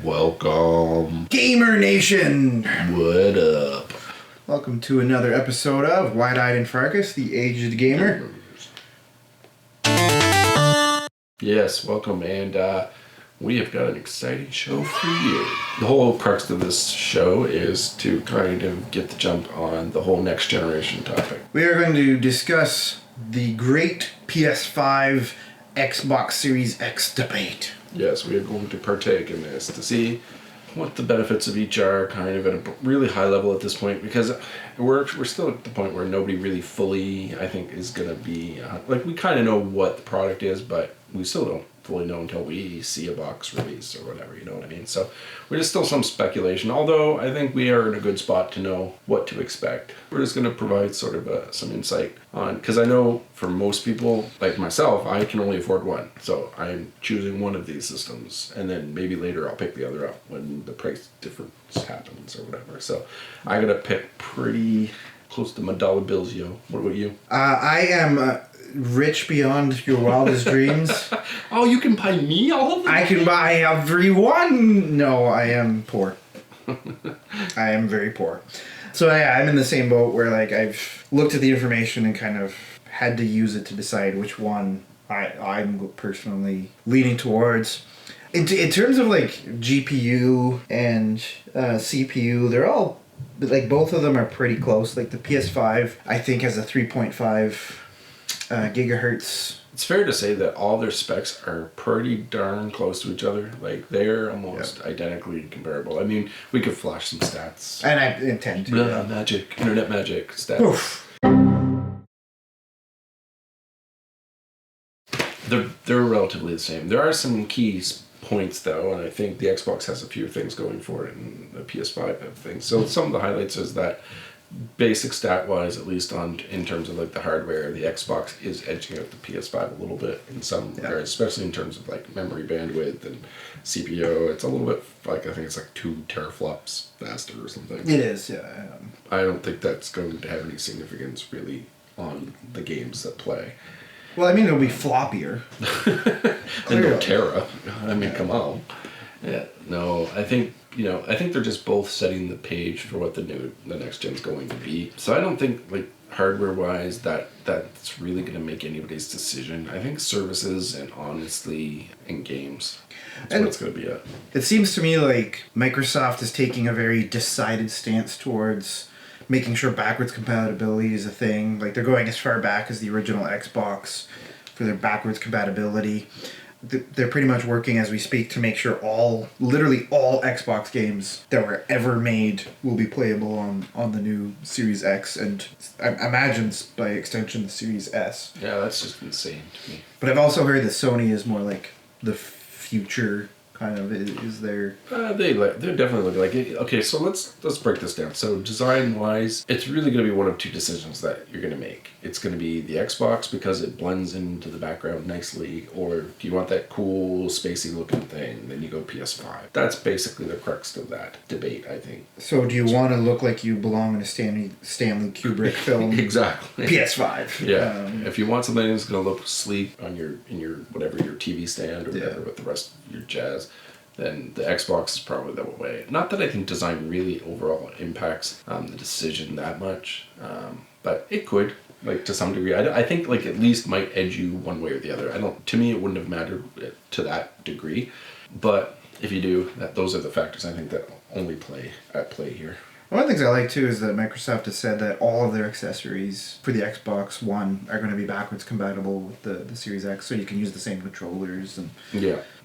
Welcome. Gamer Nation! What up? Welcome to another episode of Widied and Pfarcus, the aged gamer. Yes, welcome, and we have got an exciting show for you. The whole crux of this show is to kind of get the jump on the whole next generation topic. We are going to discuss the great PS5 Xbox Series X debate. Yes, we are going to partake in this to see what the benefits of each are, kind of at a really high level at this point, because we're still at the point where nobody really fully, I think, is going to be, like, we kind of know what the product is, but we still don't fully know until we see a box release or whatever, you know what I mean? So there's still some speculation, although I think we are in a good spot to know what to expect. We're just going to provide sort of some insight on, because I know for most people, like myself, I can only afford one. So I'm choosing one of these systems, and then maybe later I'll pick the other up when the price difference happens or whatever. So I got to pick pretty close to my dollar bills, yo. What about you? I am rich beyond your wildest dreams. Oh, you can buy me all of them? I can buy everyone! No, I am poor. I am very poor. So yeah, I'm in the same boat where like I've looked at the information and kind of had to use it to decide which one I'm personally leaning towards. In terms of like GPU and CPU, they're all, like, both of them are pretty close. Like the PS5, I think, has a 3.5 gigahertz. It's fair to say that all their specs are pretty darn close to each other. Like, they're almost identically comparable. I mean, we could flash some stats. And I intend to. Blah, magic, internet magic stats. Oof. They're relatively the same. There are some key points, though, and I think the Xbox has a few things going for it, and the PS5 have things. So some of the highlights is that basic stat-wise, at least in terms of like the hardware, the Xbox is edging out the PS5 a little bit in some areas, especially in terms of like memory bandwidth and CPU. It's a little bit, like, I think it's like 2 teraflops faster or something. It is, yeah. I don't think that's going to have any significance really on the games that play. Well, I mean, it'll be floppier. And no Terra. I mean, come on. Yeah, no, I think they're just both setting the page for what the next gen's going to be. So I don't think, like, hardware-wise, that's really going to make anybody's decision. I think services and, honestly, in games, that's what it's going to be at. It seems to me like Microsoft is taking a very decided stance towards making sure backwards compatibility is a thing. Like, they're going as far back as the original Xbox for their backwards compatibility. They're pretty much working as we speak to make sure literally all Xbox games that were ever made will be playable on the new Series X, and I imagine by extension the Series S. Yeah, that's just insane to me. But I've also heard that Sony is more like the future kind of is there. They're definitely looking like it. Okay, so let's break this down. So design wise, it's really going to be one of two decisions that you're going to make. It's going to be the Xbox because it blends into the background nicely, or do you want that cool spacey looking thing? Then you go PS5. That's basically the crux of that debate, I think. So do you want to look like you belong in a Stanley Kubrick film? Exactly. PS5. Yeah. If you want something that's going to look sleek on your whatever, your TV stand or whatever with the rest of your jazz, then the Xbox is probably the way. Not that I think design really overall impacts the decision that much, but it could, like, to some degree. I think, like, at least might edge you one way or the other. To me, it wouldn't have mattered to that degree, but if you do, those are the factors I think that only play here. One of the things I like too is that Microsoft has said that all of their accessories for the Xbox One are going to be backwards compatible with the Series X, so you can use the same controllers and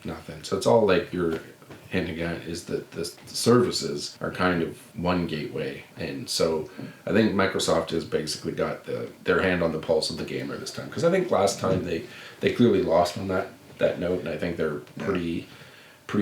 nothing. So it's all like you're hinting at is that the services are kind of one gateway, and so I think Microsoft has basically got their hand on the pulse of the gamer this time, because I think last time they clearly lost on that note, and I think they're pretty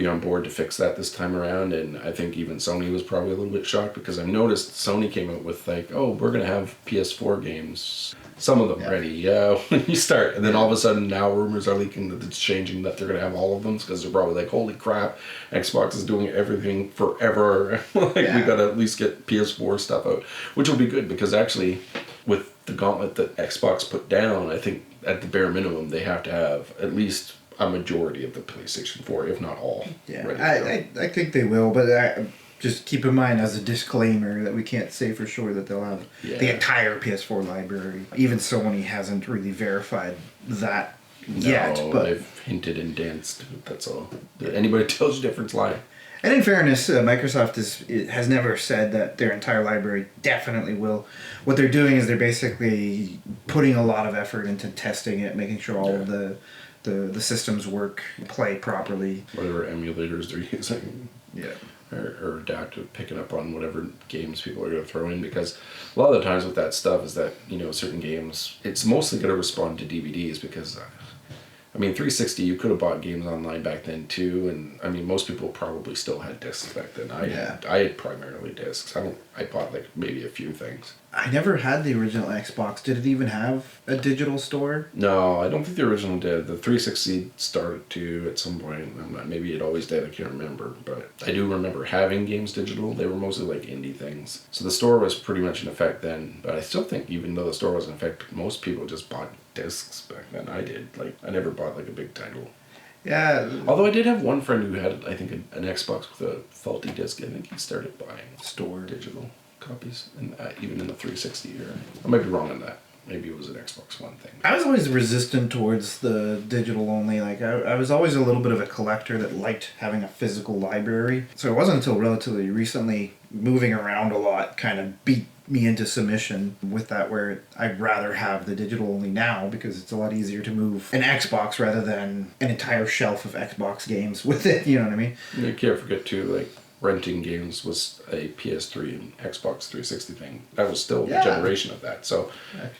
on board to fix that this time around. And I think even Sony was probably a little bit shocked, because I noticed Sony came out with like, oh, we're gonna have PS4 games, some of them ready when you start, and then all of a sudden now rumors are leaking that it's changing, that they're gonna have all of them, because they're probably like, holy crap, Xbox is doing everything forever. We gotta at least get PS4 stuff out, which will be good, because actually with the gauntlet that Xbox put down, I think at the bare minimum they have to have at least a majority of the PlayStation 4, if not all. Yeah, ready to I think they will, but just keep in mind as a disclaimer that we can't say for sure that they'll have the entire PS4 library. Even Sony hasn't really verified that yet. But they've hinted and danced. That's all. Anybody tells you different's lying. And in fairness, Microsoft has never said that their entire library definitely will. What they're doing is they're basically putting a lot of effort into testing it, making sure all of the systems work, play properly. Whatever emulators they're using. Yeah. Or adaptive, picking up on whatever games people are going to throw in, because a lot of the times with that stuff is that, you know, certain games, it's mostly going to respond to DVDs because, I mean, 360, you could have bought games online back then too, and I mean, most people probably still had discs back then. I had primarily discs. I bought like maybe a few things. I never had the original Xbox. Did it even have a digital store? No, I don't think the original did. The 360 started to at some point. Maybe it always did. I can't remember. But I do remember having games digital. They were mostly like indie things. So the store was pretty much in effect then. But I still think even though the store was in effect, most people just bought discs back then. I did. Like, I never bought like a big title. Yeah. Although I did have one friend who had, I think, an Xbox with a faulty disc. I think he started buying Store digital copies, and even in the 360 era. I might be wrong on that. Maybe it was an Xbox One thing. I was always resistant towards the digital only. Like, I was always a little bit of a collector that liked having a physical library. So it wasn't until relatively recently, moving around a lot kind of beat me into submission with that, where I'd rather have the digital only now because it's a lot easier to move an Xbox rather than an entire shelf of Xbox games with it, you know what I mean? You can't forget too, like, renting games was a PS3 and Xbox 360 thing. That was still a generation of that. So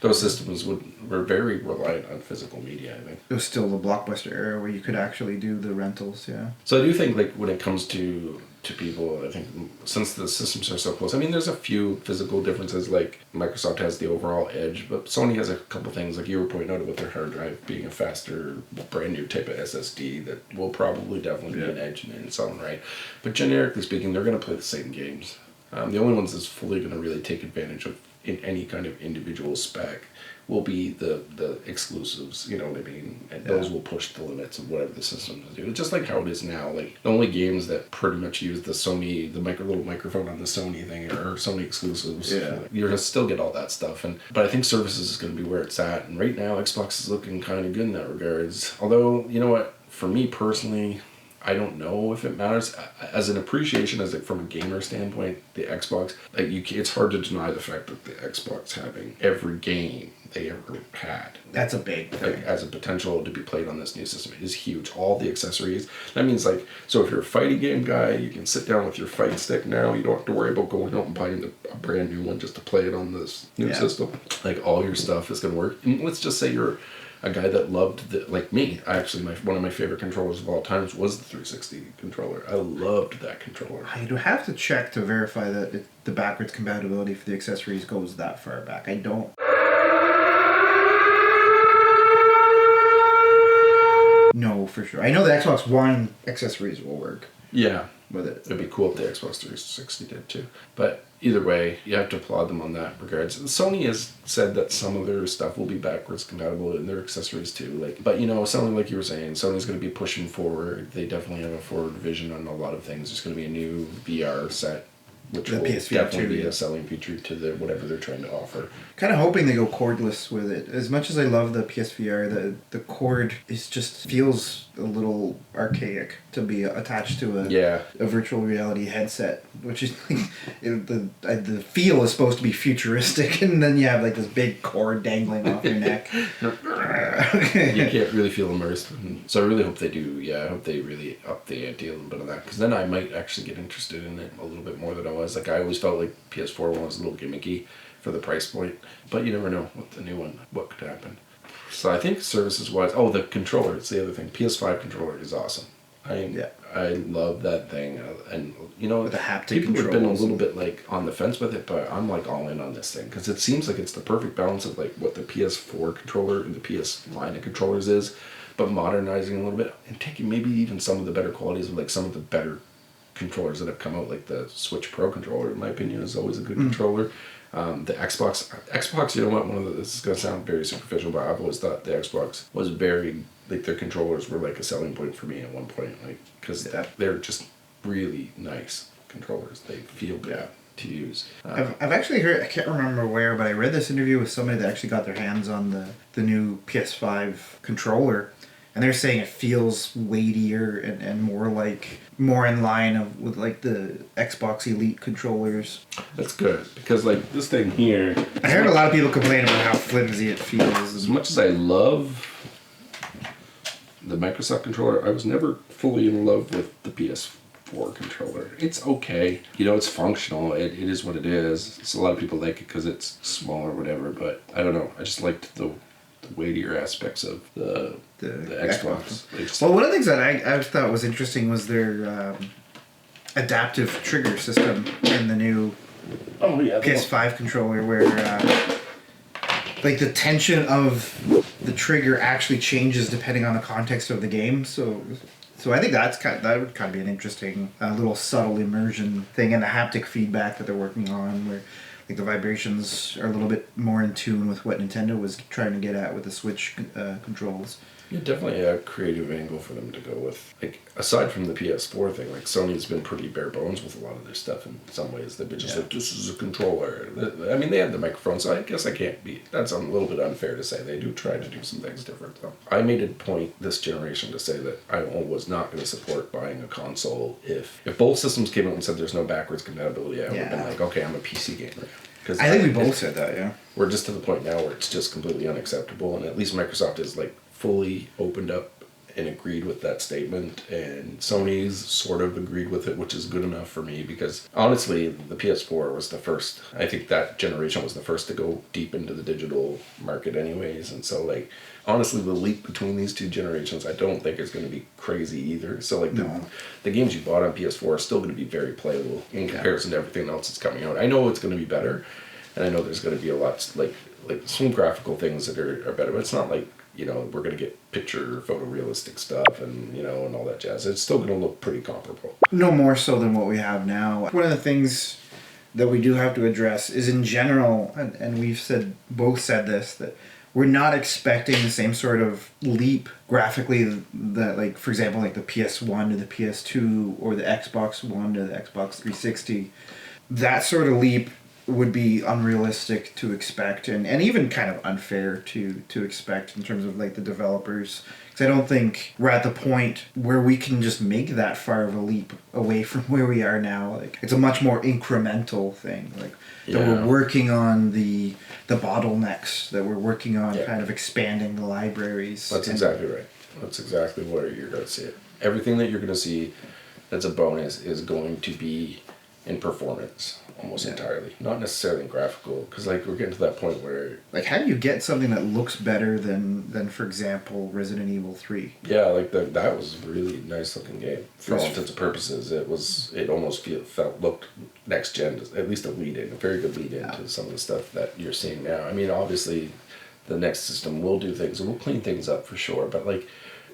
those systems were very reliant on physical media, I think. It was still the Blockbuster era where you could actually do the rentals, yeah. So I do think, like, when it comes to people, I think since the systems are so close, I mean, there's a few physical differences, like Microsoft has the overall edge, but Sony has a couple things, like you were pointing out about their hard drive being a faster, brand new type of SSD that will probably definitely be an edge in its own right. But generically speaking, they're going to play the same games. The only ones that's fully going to really take advantage of in any kind of individual spec will be the exclusives, you know what I mean? And those will push the limits of whatever the systems do. It's just like how it is now. Like, the only games that pretty much use the Sony, the little microphone on the Sony thing are Sony exclusives. Yeah. You're going to still get all that stuff. But I think services is going to be where it's at. And right now, Xbox is looking kind of good in that regards. Although, you know what? For me personally, I don't know if it matters. As an appreciation, as from a gamer standpoint, the Xbox, like it's hard to deny the fact that the Xbox having every game they ever had. That's a big thing. Like, as a potential to be played on this new system, it is huge. All the accessories. That means, like, so if you're a fighting game guy, you can sit down with your fight stick now. You don't have to worry about going out and buying a brand new one just to play it on this new system. Like, all your stuff is going to work. And let's just say you're a guy that loved like me. One of my favorite controllers of all times was the 360 controller. I loved that controller. I'd have to check to verify that the backwards compatibility for the accessories goes that far back. I don't. No, for sure. I know the Xbox One accessories will work. Yeah. With it. It'd be cool if the Xbox 360 did too. But either way, you have to applaud them on that regards. Sony has said that some of their stuff will be backwards compatible in their accessories too. Like, but you know, something like you were saying, Sony's going to be pushing forward. They definitely have a forward vision on a lot of things. There's going to be a new VR set, which will definitely be a selling feature to whatever they're trying to offer. Kind of hoping they go cordless with it. As much as I love the PSVR, the cord feels a little archaic to be attached to a virtual reality headset, which is the feel is supposed to be futuristic, and then you have like this big cord dangling off your neck. You can't really feel immersed. So I really hope they do. Yeah, I hope they really up the ante a little bit of that, because then I might actually get interested in it a little bit more than I was. Like, I always felt like PS4 one was a little gimmicky for the price point, but you never know with the new one what could happen. So I think services wise, the controller, it's the other thing. PS5 controller is awesome. I love that thing, and you know, the haptic people have been a controls. little bit like on the fence with it, but I'm like all in on this thing because it seems like it's the perfect balance of like what the PS4 controller and the PS line of controllers is, but modernizing a little bit and taking maybe even some of the better qualities of like some of the better controllers that have come out, like the Switch Pro controller, in my opinion, is always a good controller. The Xbox, you know what? This is gonna sound very superficial, but I've always thought the Xbox was very like their controllers were like a selling point for me at one point, like because they're just really nice controllers. They feel good to use. I've actually heard, I can't remember where, but I read this interview with somebody that actually got their hands on the new PS5 controller, and they're saying it feels weightier and more in line with like the Xbox Elite controllers. That's good because like this thing here. I heard a lot of people complain about how flimsy it feels. As much as I love the Microsoft controller, I was never fully in love with the PS4 controller. It's okay. You know, it's functional. It is what it is. So a lot of people like it because it's small or whatever, but I don't know. I just liked the weightier aspects of the Xbox. Well, one of the things that I thought was interesting was their adaptive trigger system in the new PS5 controller, where like the tension of the trigger actually changes depending on the context of the game. So I think that would kind of be an interesting little subtle immersion thing, and the haptic feedback that they're working on, where like the vibrations are a little bit more in tune with what Nintendo was trying to get at with the Switch controls. Yeah, definitely a creative angle for them to go with. Like, aside from the PS4 thing, like, Sony's been pretty bare bones with a lot of their stuff in some ways. They've been just like, this is a controller. I mean, they had the microphone, so I guess I can't be... That's a little bit unfair to say. They do try to do some things different, though. I made a point this generation to say that I was not going to support buying a console if both systems came out and said there's no backwards compatibility. I would have been like, okay, I'm a PC gamer. I think we both said that, yeah. We're just to the point now where it's just completely unacceptable, and at least Microsoft is like fully opened up and agreed with that statement, and Sony's sort of agreed with it, which is good enough for me because honestly the PS4 was the first. I think that generation was the first to go deep into the digital market anyways, and so like honestly the leap between these two generations I don't think is going to be crazy either. So like the games you bought on PS4 are still going to be very playable in comparison to everything else that's coming out. I know it's going to be better, and I know there's going to be a lot like some graphical things that are better, but it's not like, you know, we're going to get picture photorealistic stuff and, you know, and all that jazz. It's still going to look pretty comparable. No more so than what we have now. One of the things that we do have to address is in general, and we've both said this, that we're not expecting the same sort of leap graphically that, like, for example, like the PS1 to the PS2 or the Xbox One to the Xbox 360. That sort of leap would be unrealistic to expect, and even kind of unfair to expect in terms of like the developers, because I don't think we're at the point where we can just make that far of a leap away from where we are now. Like, it's a much more incremental thing, like that we're working on the bottlenecks, that we're working on kind of expanding the libraries. That's exactly right. That's exactly where you're going to see it. Everything that you're going to see that's a bonus is going to be in performance almost entirely, not necessarily in graphical, because like we're getting to that point where like, how do you get something that looks better than for example Resident Evil 3? Yeah, like that was a really nice looking game for all intents and purposes. It almost looked next gen, at least a very good lead in to some of the stuff that you're seeing now. I mean, obviously the next system will do things and will clean things up for sure, but like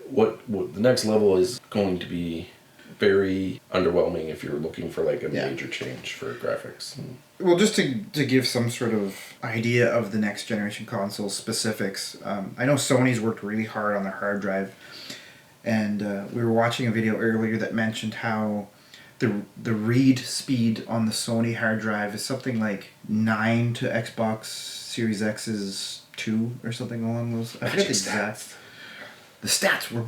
what the next level is going to be very underwhelming if you're looking for like a major change for graphics. Well, just to give some sort of idea of the next generation console specifics, I know Sony's worked really hard on their hard drive, and we were watching a video earlier that mentioned how the read speed on the Sony hard drive is something like 9 to Xbox Series X's 2 or something along those. I forget the stats. The stats were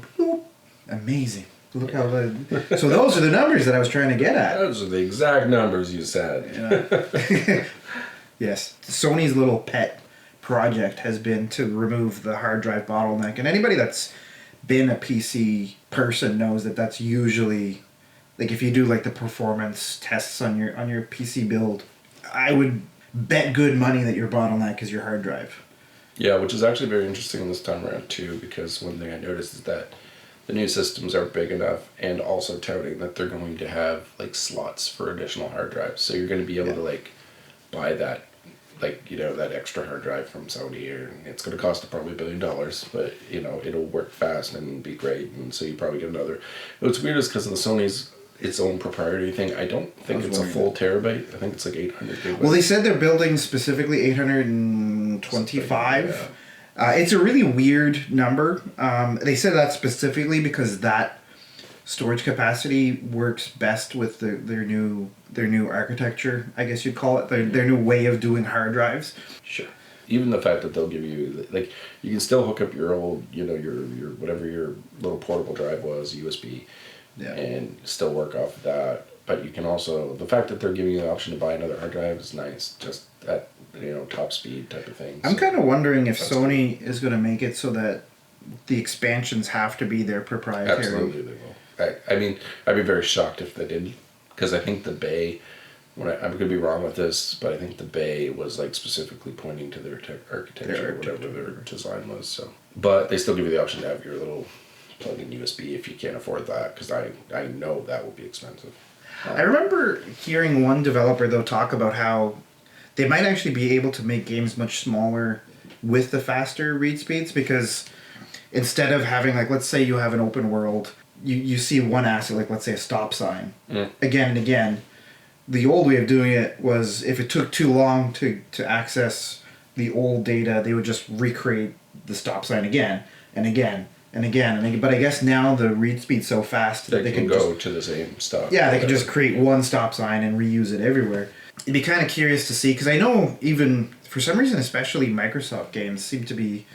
amazing. Look how so those are the numbers that I was trying to get at. Those are the exact numbers you said. Yes. Sony's little pet project has been to remove the hard drive bottleneck. And anybody that's been a PC person knows that that's usually, like, if you do like the performance tests on your PC build, I would bet good money that your bottleneck is your hard drive. Yeah, which is actually very interesting this time around too, because one thing I noticed is that the new systems are big enough and also touting that they're going to have like slots for additional hard drives. So you're going to be able to like buy that, like, you know, that extra hard drive from Sony, and it's going to cost probably $1 billion, but you know, it'll work fast and be great. And so you probably get another. What's weird is because the Sony's, its own proprietary thing. I don't think it's a full terabyte. I think it's like 800 gigabytes. Well, they said they're building specifically 825. Yeah. It's a really weird number. They said that specifically because that storage capacity works best with their new architecture, I guess you'd call it, their new way of doing hard drives. Sure. Even the fact that they'll give you, like, you can still hook up your old, your whatever your little portable drive was, USB, and still work off of that. But you can also, the fact that they're giving you the option to buy another hard drive is nice, just at, top speed type of thing. I'm kind of wondering if Sony is going to make it so that the expansions have to be their proprietary. Absolutely, they will. I mean, I'd be very shocked if they didn't, because I think the Bay, I could be wrong with this, but I think the Bay was like specifically pointing to their architecture, whatever their design was. So, but they still give you the option to have your little plug-in USB if you can't afford that, because I know that will be expensive. I remember hearing one developer though talk about how they might actually be able to make games much smaller with the faster read speeds, because instead of having, like, let's say you have an open world, you see one asset, like let's say a stop sign, again and again. The old way of doing it was if it took too long to access the old data, they would just recreate the stop sign again and again and again and again. But I guess now the read speed's so fast that they can go to the same stop. Yeah, they can just create one stop sign and reuse it everywhere. It'd be kind of curious to see, because I know even for some reason, especially Microsoft games seem to be,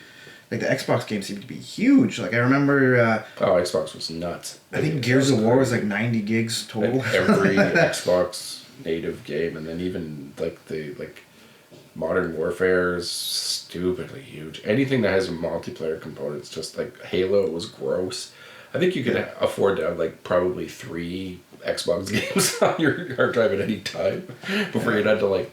like the Xbox games seem to be huge. Like I remember. Xbox was nuts. I think Gears of War was like 90 gigs total. Like every Xbox native game, and then even like Modern Warfare is stupidly huge. Anything that has a multiplayer component, it's just like Halo was gross. I think you could afford to have like probably 3 Xbox games on your hard drive at any time before you'd had to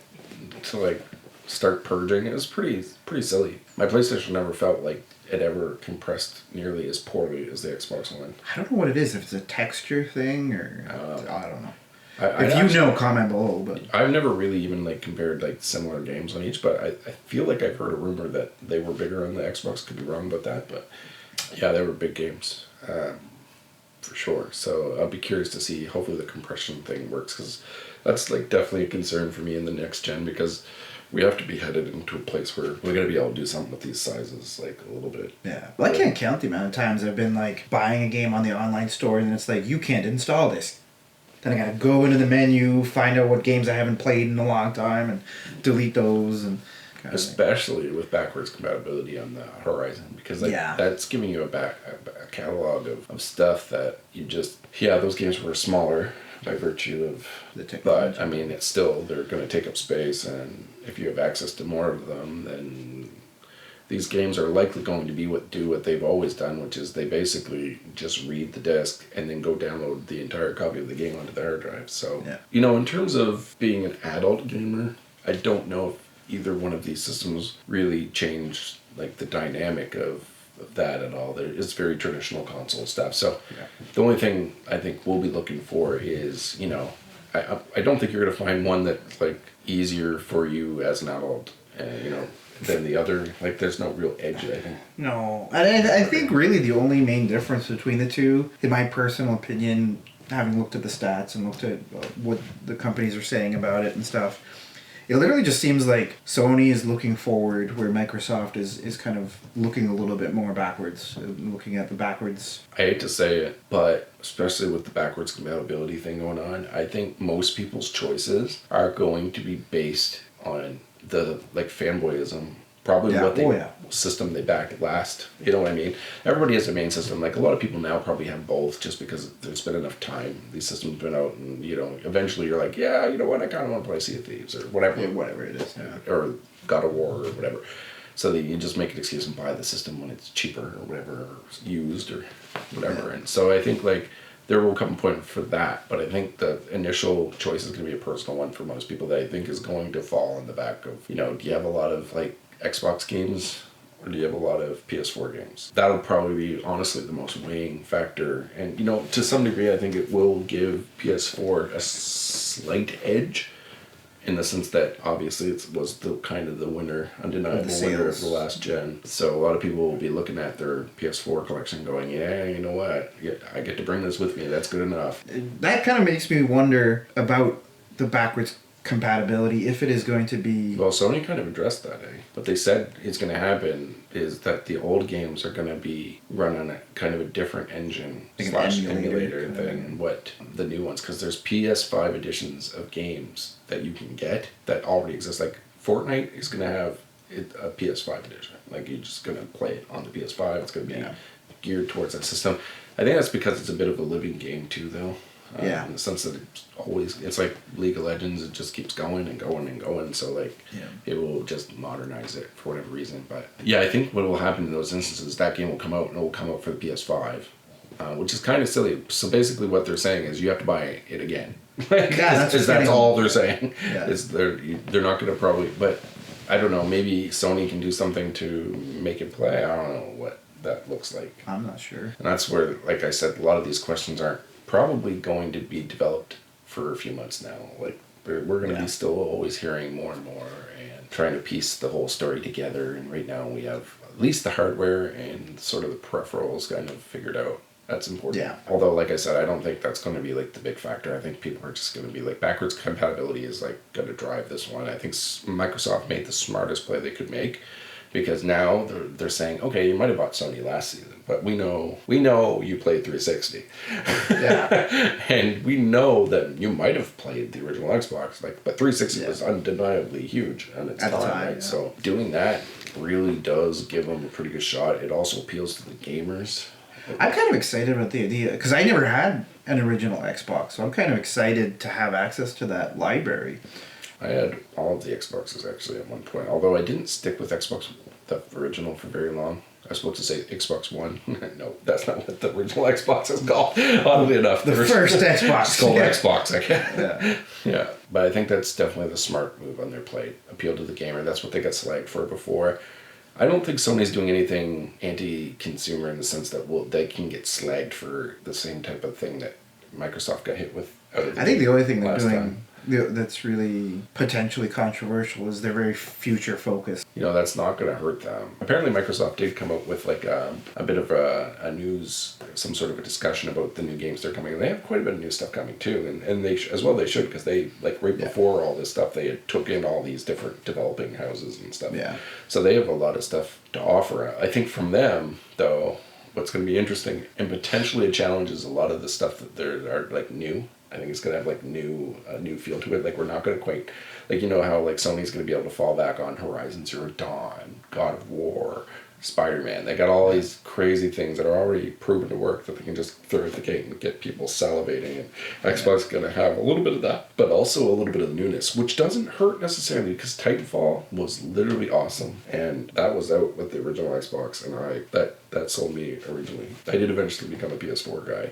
start purging. It was pretty silly. My PlayStation never felt like it ever compressed nearly as poorly as the Xbox One. I don't know what it is, if it's a texture thing or I don't know. If you know, comment below. But I've never really even compared similar games on each, but I feel like I've heard a rumor that they were bigger on the Xbox. Could be wrong about that, but yeah, they were big games for sure. So I'll be curious to see. Hopefully the compression thing works, because that's definitely a concern for me in the next gen, because we have to be headed into a place where we're going to be able to do something with these sizes a little bit. Yeah. Well, I can't count the amount of times I've been buying a game on the online store and it's you can't install this. Then I got to go into the menu, find out what games I haven't played in a long time, and delete those. And especially with backwards compatibility on the Horizon, because that's giving you a catalog of stuff that you just... Yeah, those games were smaller by virtue of the technology. But I mean, it's still, they're going to take up space, and if you have access to more of them, then these games are likely going to do what they've always done, which is they basically just read the disc and then go download the entire copy of the game onto the hard drive. So, in terms of being an adult gamer, I don't know if either one of these systems really changed the dynamic of that at all. It's very traditional console stuff. So the only thing I think we'll be looking for is, I don't think you're going to find one that's easier for you as an adult, than the other. There's no real edge, I think. No. I think really the only main difference between the two, in my personal opinion, having looked at the stats and looked at what the companies are saying about it and stuff, it literally just seems like Sony is looking forward where Microsoft is kind of looking a little bit more backwards, looking at the backwards. I hate to say it, but especially with the backwards compatibility thing going on, I think most people's choices are going to be based on the fanboyism. Probably system they backed last. You know what I mean? Everybody has a main system. A lot of people now probably have both, just because there's been enough time. These systems have been out, and eventually you're yeah, you know what? I kind of want to play Sea of Thieves or whatever. Yeah, whatever it is. Yeah. Or God of War or whatever. So that you just make an excuse and buy the system when it's cheaper or whatever, or used or whatever. And so I think there will come a point for that, but I think the initial choice is going to be a personal one for most people that I think is going to fall in the back of, do you have a lot of Xbox games, or do you have a lot of PS4 games? That'll probably be honestly the most weighing factor, and to some degree I think it will give PS4 a slight edge in the sense that obviously it was the kind of the winner, undeniable winner of the last gen. So a lot of people will be looking at their PS4 collection going, yeah, you know what, yeah, I get to bring this with me, that's good enough. That kind of makes me wonder about the backwards compatibility, if it is going to be... Well, Sony kind of addressed that, eh? What they said is going to happen is that the old games are going to be run on a kind of a different engine / emulator than what the new ones, because there's PS5 editions of games that you can get that already exist. Like Fortnite is going to have a PS5 edition. Like you're just going to play it on the PS5. It's going to be geared towards that system. I think that's because it's a bit of a living game too, though. In the sense that it's like League of Legends, it just keeps going and going and going, so like it will just modernize it for whatever reason. But yeah, I think what will happen in those instances, that game will come out and it will come out for the PS5, which is kind of silly. So basically what they're saying is you have to buy it again. That's all they're saying. Is they're not going to probably, but I don't know, maybe Sony can do something to make it play. I don't know what that looks like. I'm not sure. And that's where, like I said, a lot of these questions aren't probably going to be developed for a few months now. Like we're going to be still always hearing more and more and trying to piece the whole story together. And right now we have at least the hardware and sort of the peripherals kind of figured out. That's important. Yeah. Although, like I said, I don't think that's going to be like the big factor. I think people are just going to be like, backwards compatibility is like going to drive this one. I think Microsoft made the smartest play they could make, because now they're saying, okay, you might have bought Sony last season, but we know you played 360. Yeah. And we know that you might have played the original Xbox, but 360 was undeniably huge at its time, right? Yeah. So doing that really does give them a pretty good shot. It also appeals to the gamers. I'm kind of excited about the idea, because I never had an original Xbox, so I'm kind of excited to have access to that library. I had all of the Xboxes actually at one point, although I didn't stick with Xbox, the original, for very long. I was supposed to say Xbox One. No, that's not what the original Xbox is called, oddly enough. The first Xbox. It's called Xbox, I guess. Yeah. But I think that's definitely the smart move on their plate. Appeal to the gamer. That's what they got slagged for before. I don't think Sony's doing anything anti-consumer in the sense that they can get slagged for the same type of thing that Microsoft got hit with. I think the only thing they're doing that's really potentially controversial is they're very future focused. That's not going to hurt them. Apparently Microsoft did come up with like a bit of a news, some sort of a discussion about the new games they're coming. And they have quite a bit of new stuff coming too, and they they should, because they before all this stuff they had took in all these different developing houses and stuff. Yeah. So they have a lot of stuff to offer. I think from them though, what's going to be interesting and potentially a challenge is a lot of the stuff that are like new. I think it's going to have like new feel to it. Like we're not going to quite, like how like Sony's going to be able to fall back on Horizon Zero Dawn, God of War, Spider-Man. They got all these crazy things that are already proven to work that they can just throw at the gate and get people salivating. And Xbox is going to have a little bit of that, but also a little bit of newness, which doesn't hurt necessarily, because Titanfall was literally awesome, and that was out with the original Xbox, and that sold me originally. I did eventually become a PS4 guy,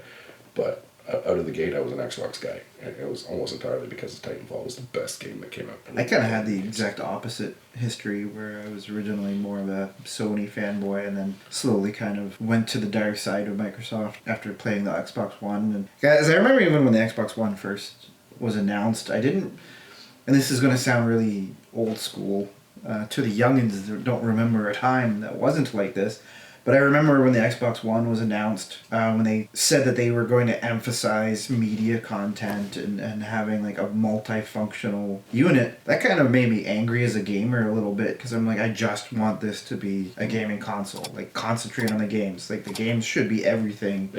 but out of the gate, I was an Xbox guy, and it was almost entirely because Titanfall was the best game that came out. I kind of had the exact opposite history, where I was originally more of a Sony fanboy, and then slowly kind of went to the dark side of Microsoft after playing the Xbox One. And guys, I remember even when the Xbox One first was announced, I didn't, and this is going to sound really old school to the youngins that don't remember a time that wasn't like this. But I remember when the Xbox One was announced, when they said that they were going to emphasize media content and having like a multifunctional unit, that kind of made me angry as a gamer a little bit, because I'm like, I just want this to be a gaming console. Like, concentrate on the games. Like, the games should be everything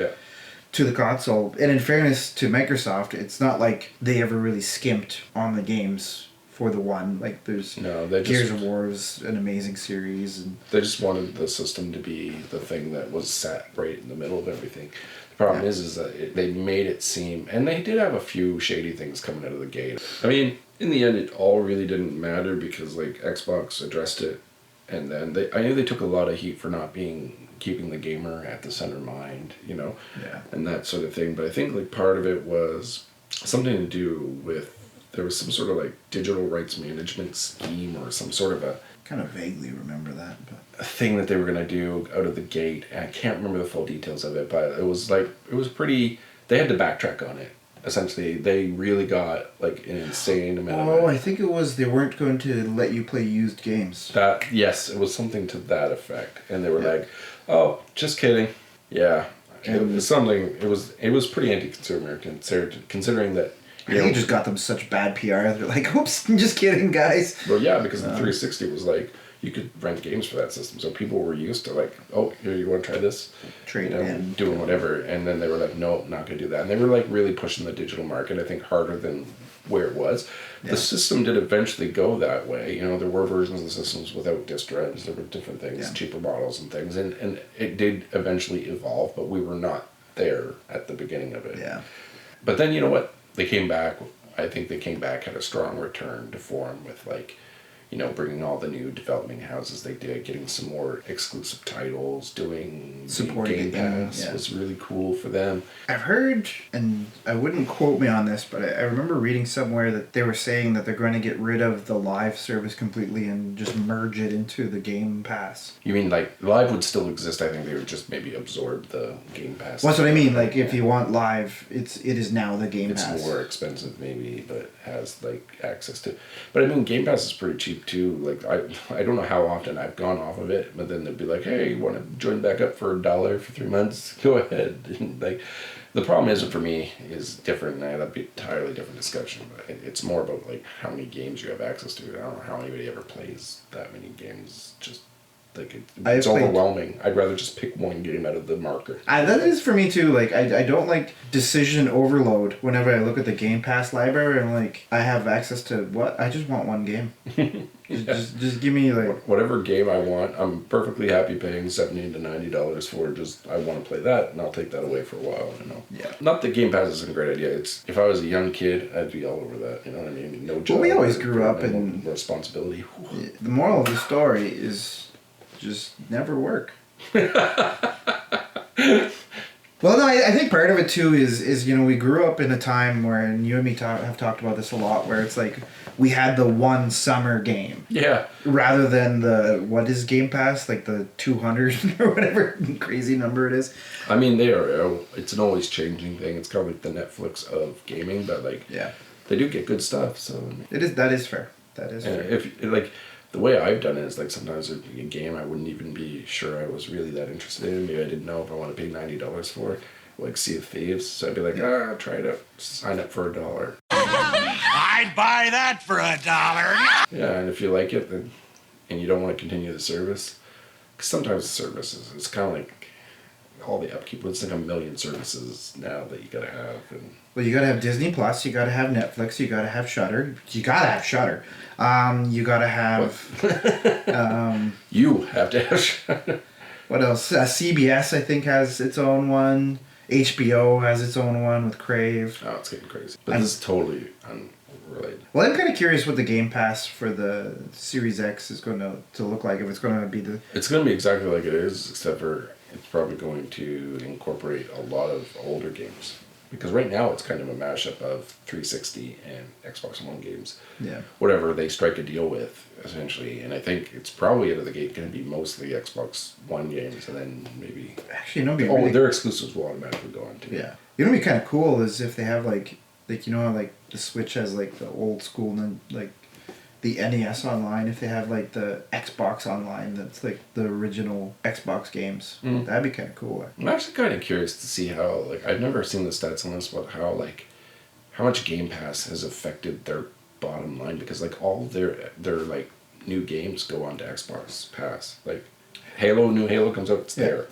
to the console. And in fairness to Microsoft, it's not like they ever really skimped on the games for the one. Like, there's Gears of War is an amazing series, and they just wanted the system to be the thing that was sat right in the middle of everything. The problem is that they made it seem, and they did have a few shady things coming out of the gate. I mean, in the end, it all really didn't matter, because like Xbox addressed it, and then I knew they took a lot of heat for not keeping the gamer at the center of mind, and that sort of thing. But I think like part of it was something to do with, there was some sort of like digital rights management scheme, or some sort of a kind of vaguely remember that, but a thing that they were going to do out of the gate. And I can't remember the full details of it, but it was pretty, they had to backtrack on it. essentially they really got like an insane amount of Oh, money. I think it was they weren't going to let you play used games. That, yes, it was something to that effect, and they were Yeah. like, "Oh, just kidding." Yeah, it And- was something. It was pretty anti-consumer considering that. I think it just got them such bad PR. They're like, "Oops, just kidding, guys." Well, yeah, because the 360 was like you could rent games for that system, so people were used to like, "Oh, here, you want to try this?" Trade you know, in. doing whatever, and then they were like, "No, not gonna do that." And they were like really pushing the digital market, I think, harder than where it was. Yeah. The system did eventually go that way. You know, there were versions of the systems without disc drives. There were different things, Yeah. cheaper models and things, and it did eventually evolve, but we were not there at the beginning of it. Yeah. But then you know what? They came back. I think they came back at a strong return to form with like, you know, bringing all the new development houses they did, getting some more exclusive titles, doing Supporting Game Pass yeah. was really cool for them. I've heard, and I wouldn't quote me on this, but I remember reading somewhere that they were saying that they're going to get rid of the live service completely and just merge it into the Game Pass. You mean like live would still exist? I think they would just maybe absorb the Game Pass. Well, that's what I mean. Like, if you want live, it is now the Game It's Pass. more expensive maybe, but has like access to. But I mean, Game Pass is pretty cheap too. Like I don't know how often I've gone off of it, but then they'd be like, "Hey, you want to join back up for $1 for 3 months? Go ahead." And like, the problem is for me is different. And that'd be an entirely different discussion. But it's more about like how many games you have access to. I don't know how anybody ever plays that many games. Just like it's I've played- overwhelming. I'd rather just pick one game out of the market. That is for me too. Like, I don't like decision overload. Whenever I look at the Game Pass library, I'm like, I have access to what? I just want one game. just give me like Whatever game I want, I'm perfectly happy paying $70 to $90 for. Just I want to play that, and I'll take that away for a while. You know. Yeah. Not that Game Pass isn't a great idea. It's if I was a young kid, I'd be all over that. You know what I mean? No job. we always grew up no in- responsibility. the moral of the story is just never work. Well, no, I think part of it too is you know, we grew up in a time where, and you and me have talked about this a lot, where it's like we had the one summer game Yeah. rather than the, what is Game Pass, like the 200 or whatever crazy number it is. I mean, they are. It's an always changing thing. It's kind of like the Netflix of gaming, but like Yeah, they do get good stuff. So it is. That is fair. That is and fair. if like. The way I've done it is like sometimes a game I wouldn't even be sure I was really that interested in. Maybe I didn't know if I want to pay $90 for it. Like Sea of Thieves. So I'd be like, try it out. Sign up for $1. I'd buy that for $1. Yeah, and if you like it, then and you don't want to continue the service, because sometimes the services it's kind of like all the upkeep. It's like a million services now that you gotta have. And Well, you gotta have Disney Plus. You gotta have Netflix. You gotta have Shudder. You gotta have Shudder. You gotta have. you have to have. What else? CBS, I think, has its own one. HBO has its own one with Crave. Oh, it's getting crazy. But this is totally unrelated. Well, I'm kind of curious what the Game Pass for the Series X is going to look like. If it's going to be the... It's going to be exactly like it is, except for it's probably going to incorporate a lot of older games. Because right now it's kind of a mashup of 360 and Xbox One games. Yeah. Whatever they strike a deal with, essentially. And I think it's probably out of the gate going to be mostly Xbox One games, and then maybe... Actually, you know, be really... their exclusives will automatically go on too. Yeah. You know, what'd be kind of cool is if they have like you know how like the Switch has like the old school and then like the NES online. If they have like the Xbox online, that's like the original Xbox games. Mm. That'd be kind of cool. I'm actually kind of curious to see how, like, I've never seen the stats on this, but how much Game Pass has affected their bottom line, because like all their like new games go on to Xbox Pass. Like new Halo comes out, it's there.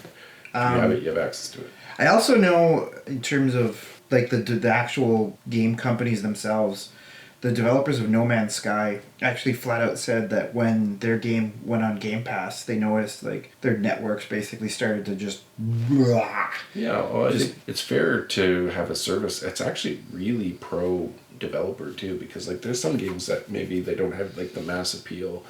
You have access to it. I also know in terms of like the actual game companies themselves, the developers of No Man's Sky actually flat out said that when their game went on Game Pass, they noticed like their networks basically started to just... Yeah, well, I think it's fair to have a service. It's actually really pro developer too, because like there's some games that maybe they don't have like the mass appeal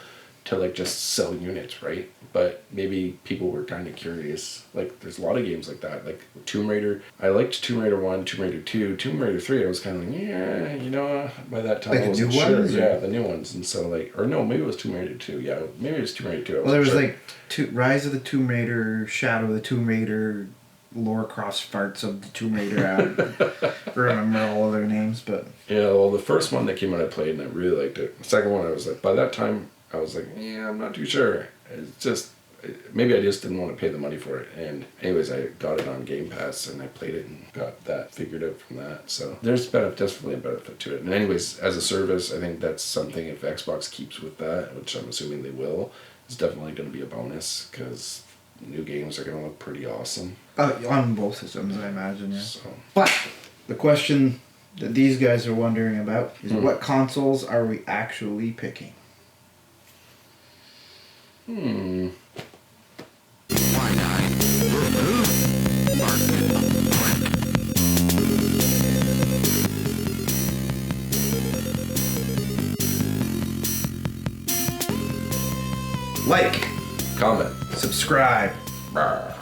to like just sell units, right? But maybe people were kind of curious. Like there's a lot of games like that, like Tomb Raider. I liked Tomb Raider 1, Tomb Raider 2, Tomb Raider 3. I was kind of like, yeah, you know, by that time Like I the wasn't new sure. ones, or- Yeah, the new ones. And so like, or no, maybe it was Tomb Raider 2. Yeah, maybe it was Tomb Raider 2. I Well, there was wasn't sure. like Rise of the Tomb Raider, Shadow of the Tomb Raider, Laura Croft farts of the Tomb Raider. I remember all of times, but Yeah, well, the first one that came out I played and I really liked it. The second one I was like, by that time I was like, yeah, I'm not too sure. It's just, maybe I just didn't want to pay the money for it. And anyways, I got it on Game Pass and I played it and got that figured out from that. So there's definitely a benefit to it. And anyways, as a service, I think that's something, if Xbox keeps with that, which I'm assuming they will, it's definitely going to be a bonus because new games are going to look pretty awesome. on both systems, I imagine, yeah. So. But the question that these guys are wondering about is what consoles are we actually picking? Like, Comment. subscribe. Brr.